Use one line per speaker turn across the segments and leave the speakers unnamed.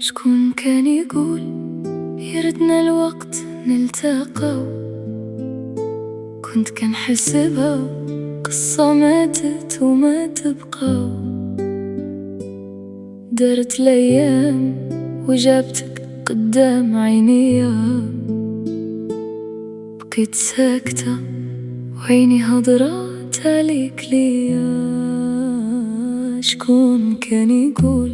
شكون كان يقول يردنا الوقت نلتقى؟ كنت كنحسبها قصة ماتت وما تبقى. دارت الأيام وجابتك قدام عينيا، بقيت ساكتة وعيني هضرات عليك ليا. شكون كان يقول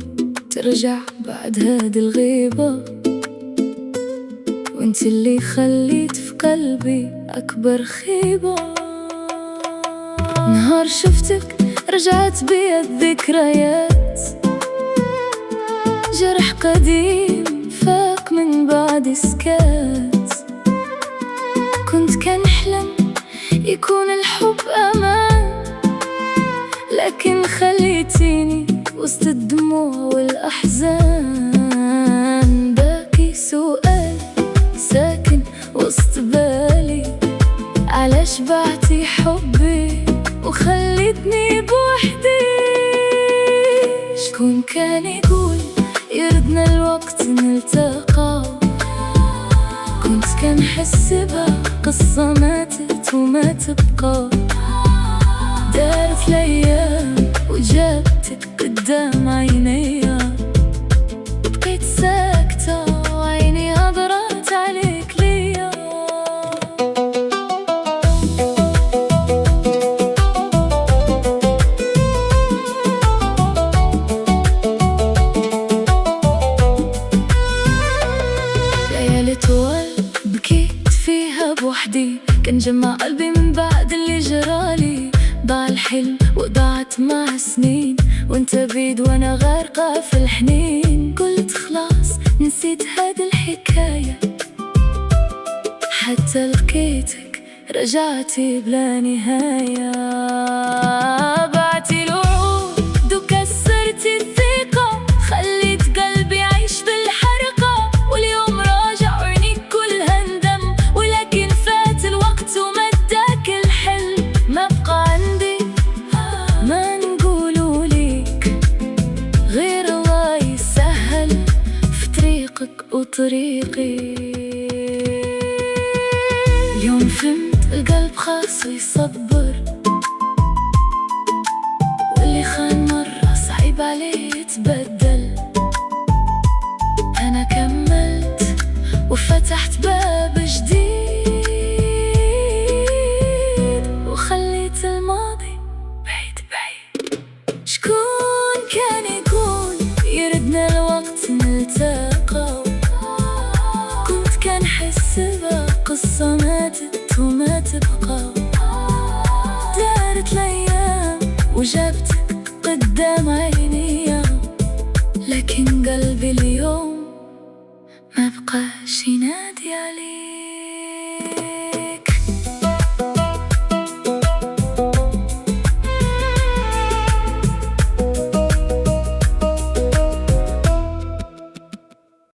ترجع بعد هاد الغيبة؟ وانت اللي خليت في قلبي أكبر خيبة. نهار شفتك رجعت بيا الذكريات، جرح قديم فاق من بعد سكات. كنت كنحلم يكون الحب أمان، لكن خليتيني وسط الدموع والأحزان. باقي سؤال ساكن وسط بالي، علاش بعتي حبي وخليتني بوحدي؟ شكون كان يقول يردنا الوقت نلتقى؟ كنت كنحسبها قصة ماتت وما تبقى. دارت الأيام وجابتك قدام عينيا، بقيت ساكتة وعيني هضرات عليك ليا. ليالي طوال بكيت فيها بوحدي، كان جمع قلبي من بعد اللي جرالي. ضاع الحلم وضاعت مع سنين، وانت بعيد وانا غارقة في الحنين. قلت خلاص نسيت هاد الحكاية، حتى لقيتك رجعتي بلا نهاية. بعتي الوعود وكسرتي الثقة، خليت قلبي يعيش بالحرقة. واليوم راجع وعينيك كلها ندم، ولكن فات الوقت ومداك الحلم. ما بقى عندي ما نقولوا ليك غير الله يسهل في طريقك وطريقي. اليوم فهمت القلب خاص يصبر، واللي خان مرة صعيب عليه يتبدل. أنا كملت وفتحت باب جديد، وخليت الماضي بعيد بعيد. شكون كان يقول يردنا الوقت نلتقى؟ كنت كنحسبها قصة ماتت وما تبقى. دارت الأيام وجابتك قدام عينيا، لكن قلبي اليوم ما بقاش ينادي عليك.